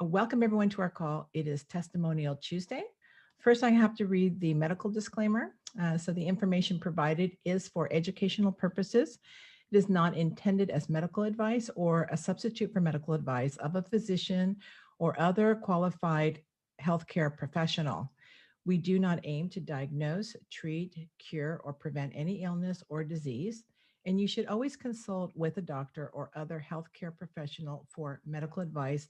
Welcome everyone to our call. It is Testimonial Tuesday. First, I have to read the medical disclaimer. So the information provided is for educational purposes. It is not intended as medical advice or a substitute for medical advice of a physician or other qualified healthcare professional. We do not aim to diagnose, treat, cure, or prevent any illness or disease. And you should always consult with a doctor or other healthcare professional for medical advice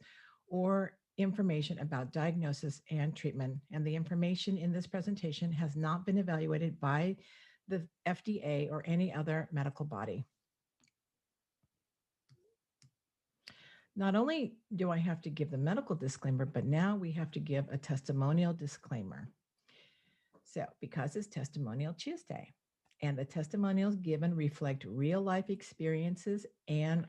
or information about diagnosis and treatment. And the information in this presentation has not been evaluated by the FDA or any other medical body. Not only do I have to give the medical disclaimer, but now we have to give a testimonial disclaimer. So, because it's Testimonial Tuesday, and the testimonials given reflect real life experiences and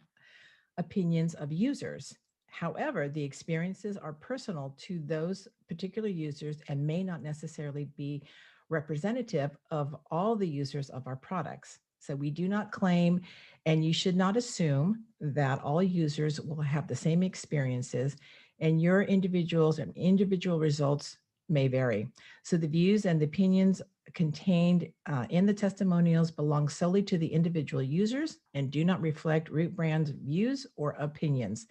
opinions of users. However, the experiences are personal to those particular users and may not necessarily be representative of all the users of our products. So we do not claim, and you should not assume that all users will have the same experiences, and your individual results may vary. So the views and the opinions contained in the testimonials belong solely to the individual users and do not reflect Root Brand's views or opinions.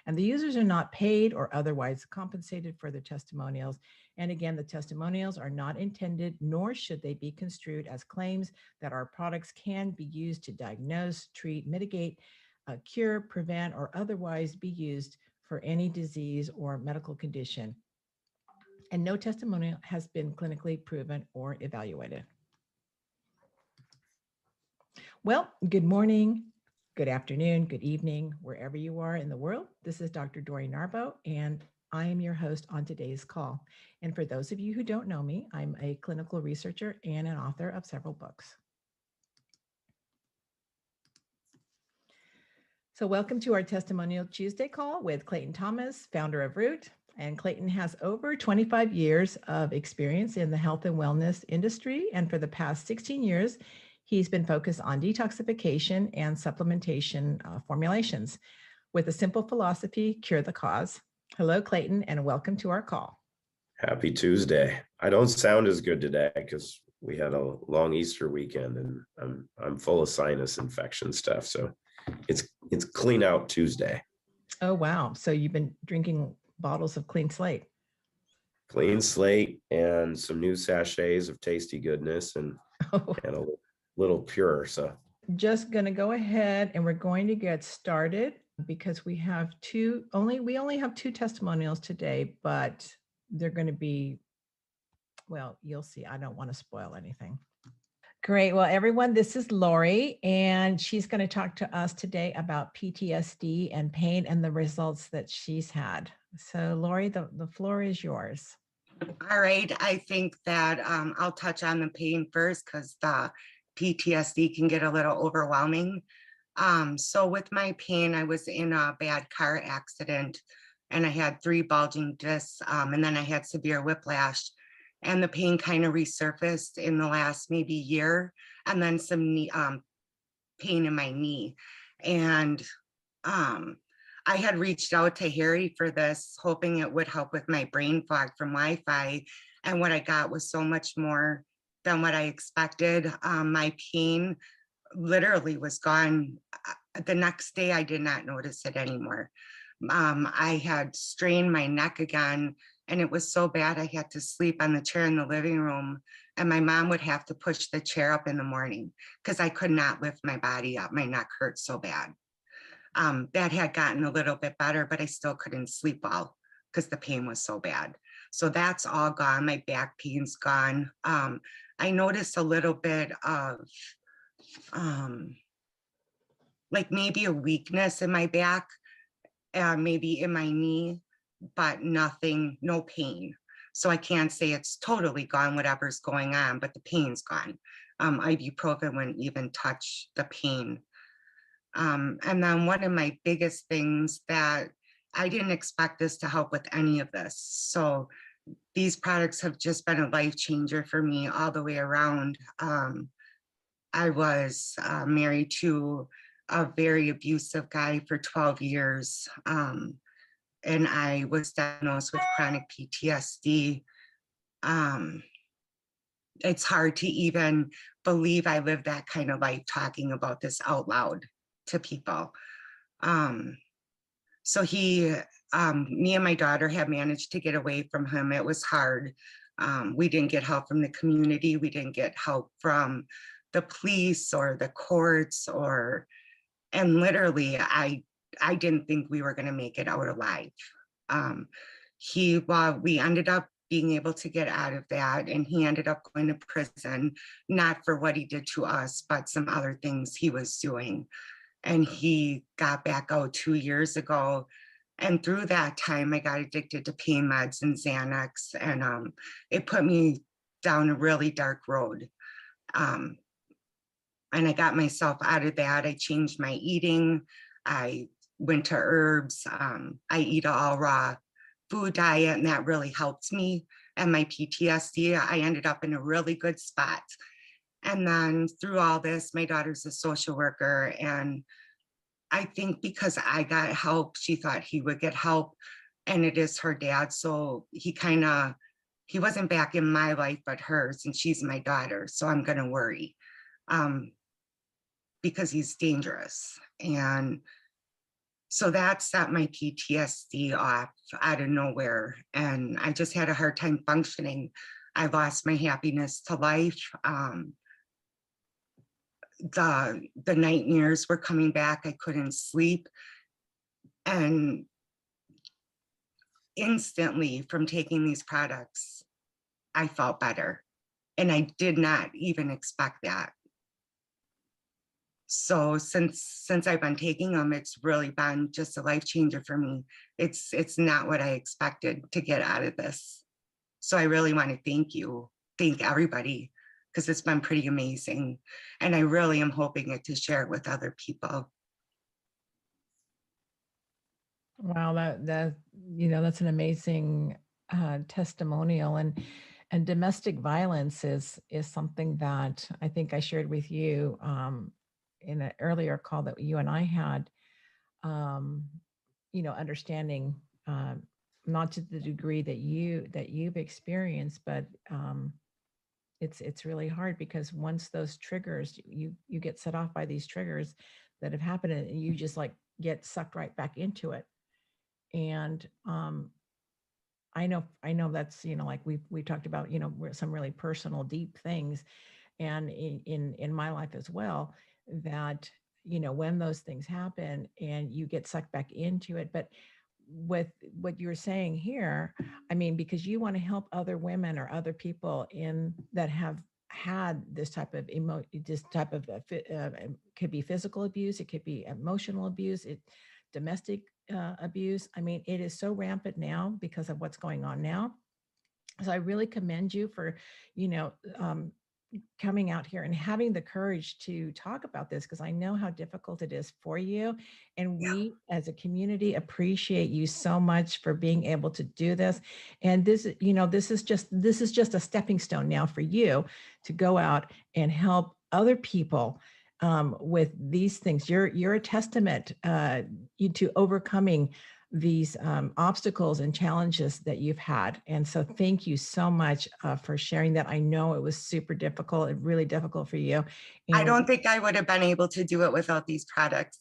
And the users are not paid or otherwise compensated for their testimonials. And again, the testimonials are not intended, nor should they be construed as claims that our products can be used to diagnose, treat, mitigate, cure, prevent, or otherwise be used for any disease or medical condition. And no testimonial has been clinically proven or evaluated. Well, good morning, good afternoon, good evening, wherever you are in the world. This is Dr. Dori Narbo, and I am your host on today's call. And for those of you who don't know me, I'm a clinical researcher and an author of several books. So welcome to our Testimonial Tuesday call with Clayton Thomas, founder of Root. And Clayton has over 25 years of experience in the health and wellness industry. And for the past 16 years, he's been focused on detoxification and supplementation formulations with a simple philosophy, cure the cause. Hello, Clayton, and welcome to our call. Happy Tuesday. I don't sound as good today because we had a long Easter weekend and I'm full of sinus infection stuff. So it's Clean Out Tuesday. Oh, wow. So you've been drinking bottles of Clean Slate. Clean Slate and some new sachets of tasty goodness and a little pure. So just going to go ahead and we're going to get started because we only have two testimonials today, but they're going to be, well, you'll see. I don't want to spoil anything. Great. Well, everyone, this is Lori, and she's going to talk to us today about PTSD and pain and the results that she's had. So, Lori, the floor is yours. All right. I think that I'll touch on the pain first because the PTSD can get a little overwhelming. So with my pain, I was in a bad car accident and I had 3 bulging discs and then I had severe whiplash. And the pain kind of resurfaced in the last maybe year, and then some pain in my knee. And I had reached out to Harry for this, hoping it would help with my brain fog from Wi-Fi. And what I got was so much more than what I expected. My pain literally was gone. The next day, I did not notice it anymore. I had strained my neck again, and it was so bad I had to sleep on the chair in the living room, and my mom would have to push the chair up in the morning because I could not lift my body up. My neck hurt so bad. That had gotten a little bit better, but I still couldn't sleep well because the pain was so bad. So that's all gone. My back pain's gone. I noticed a little bit of like maybe a weakness in my back, maybe in my knee, but nothing, no pain. So I can't say it's totally gone, whatever's going on, but the pain's gone. Ibuprofen wouldn't even touch the pain. And then one of my biggest things that I didn't expect this to help with any of this. So these products have just been a life changer for me all the way around. I was married to a very abusive guy for 12 years. and I was diagnosed with chronic PTSD. It's hard to even believe I lived that kind of life talking about this out loud to people. So me and my daughter have managed to get away from him. It was hard. We didn't get help from the community. We didn't get help from the police or the courts, and literally I didn't think we were gonna make it out alive. We ended up being able to get out of that, and he ended up going to prison, not for what he did to us, but some other things he was doing. And he got back out 2 years ago. And through that time, I got addicted to pain meds and Xanax, and it put me down a really dark road. And I got myself out of that. I changed my eating. I went to herbs. I eat an all raw food diet, and that really helped me. And my PTSD, I ended up in a really good spot. And then through all this, my daughter's a social worker, and I think because I got help, she thought he would get help, and it is her dad. So he wasn't back in my life, but hers, and she's my daughter. So I'm gonna worry because he's dangerous. And so that set my PTSD off out of nowhere. And I just had a hard time functioning. I lost my happiness to life. The nightmares were coming back. I couldn't sleep. And instantly from taking these products, I felt better. And I did not even expect that. So since I've been taking them, it's really been just a life changer for me. It's not what I expected to get out of this. So I really want to thank everybody, because it's been pretty amazing. And I really am hoping to share it with other people. Wow, that's an amazing testimonial. And domestic violence is something that I think I shared with you in an earlier call that you and I had. Understanding not to the degree that you've experienced, but it's really hard, because once those triggers, you get set off by these triggers that have happened, and you just like get sucked right back into it. And I know that's, like we talked about, some really personal, deep things, and in my life as well, that, when those things happen and you get sucked back into it. But with what you're saying here, I mean, because you want to help other women or other people that have had this type of could be physical abuse, it could be emotional abuse, domestic abuse. I mean, it is so rampant now because of what's going on now. So I really commend you for, coming out here and having the courage to talk about this, because I know how difficult it is for you. And we as a community appreciate you so much for being able to do this. And this is just a stepping stone now for you to go out and help other people with these things. You're a testament to overcoming these obstacles and challenges that you've had. And so thank you so much for sharing that. I know it was super difficult, really difficult for you. And I don't think I would have been able to do it without these products.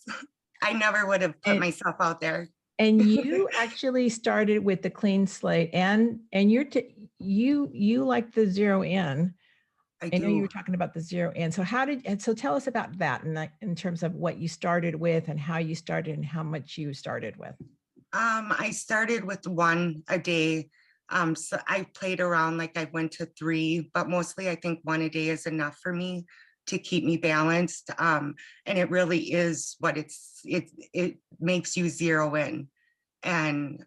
I never would have put myself out there. And you actually started with the Clean Slate, and you like the Zero In. I know you were talking about the Zero In. So so tell us about that, and in terms of what you started with and how you started and how much you started with. I started with 1 a day. So I played around, like I went to 3, but mostly I think 1 a day is enough for me to keep me balanced. And it really is what it makes you zero in. And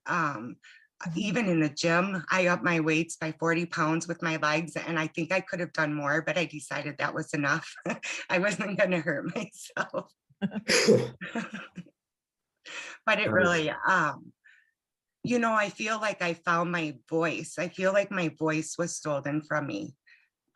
even in the gym, I upped my weights by 40 pounds with my legs, and I think I could have done more, but I decided that was enough. I wasn't going to hurt myself. But it really, I feel like I found my voice. I feel like my voice was stolen from me.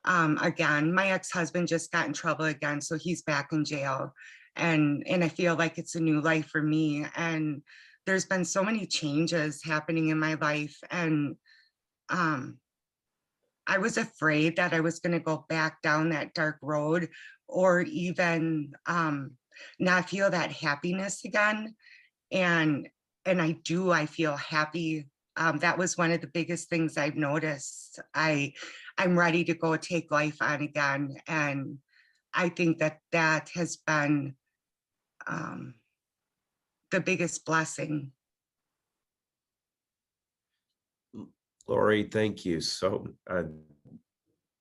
Again, my ex-husband just got in trouble again, so he's back in jail. And I feel like it's a new life for me. And there's been so many changes happening in my life, and I was afraid that I was going to go back down that dark road, or even not feel that happiness again. And I feel happy. That was one of the biggest things I've noticed. I'm ready to go take life on again. And I think that has been the biggest blessing. Lori, thank you. So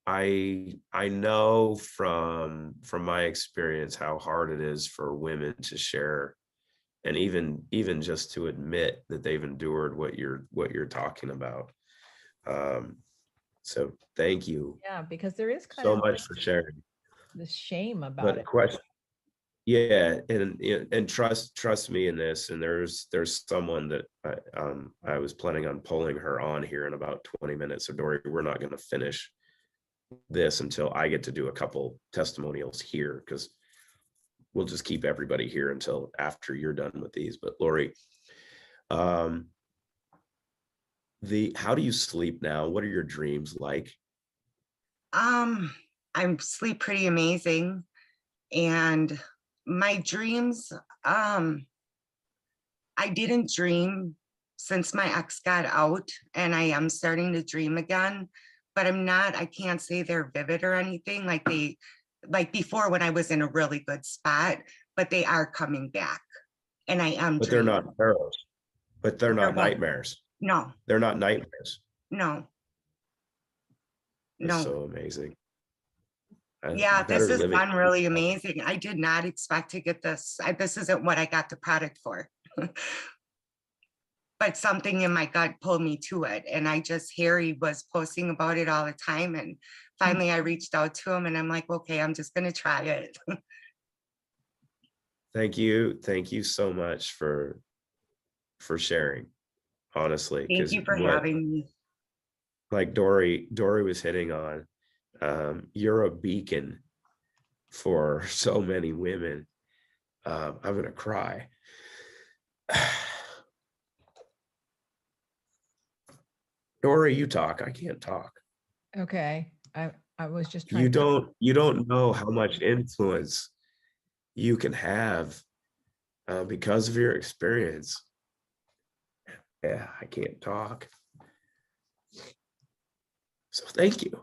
I know from my experience how hard it is for women to share, and even just to admit that they've endured what you're talking about. So thank you Yeah, because there is kind so of much for sharing. the shame about But it. question, yeah, and trust me in this. And there's someone that I was planning on pulling her on here in about 20 minutes. So Dory, we're not going to finish this until I get to do a couple testimonials here, because we'll just keep everybody here until after you're done with these. But Lori, how do you sleep now? What are your dreams like? I sleep pretty amazing, and my dreams, I didn't dream since my ex got out, and I am starting to dream again, but I can't say they're vivid or anything like before when I was in a really good spot, but they are coming back, and I am But they're dreaming. not terrors, but they're They're not what? nightmares. No, They're not nightmares. no, That's no. so amazing. Yeah, this Better has living. been really amazing. I did not expect to get this. This isn't what I got the product for. But something in my gut pulled me to it. And Harry was posting about it all the time. And finally I reached out to him and I'm like, okay, I'm just going to try it. Thank you. Thank you so much for sharing, honestly, Thank because you for what, having me. like Dory was hitting on, you're a beacon for so many women. I'm gonna cry. Dory, you talk. I can't talk. Okay. I was just You trying to. don't know how much influence you can have because of your experience. Yeah, I can't talk. So thank you.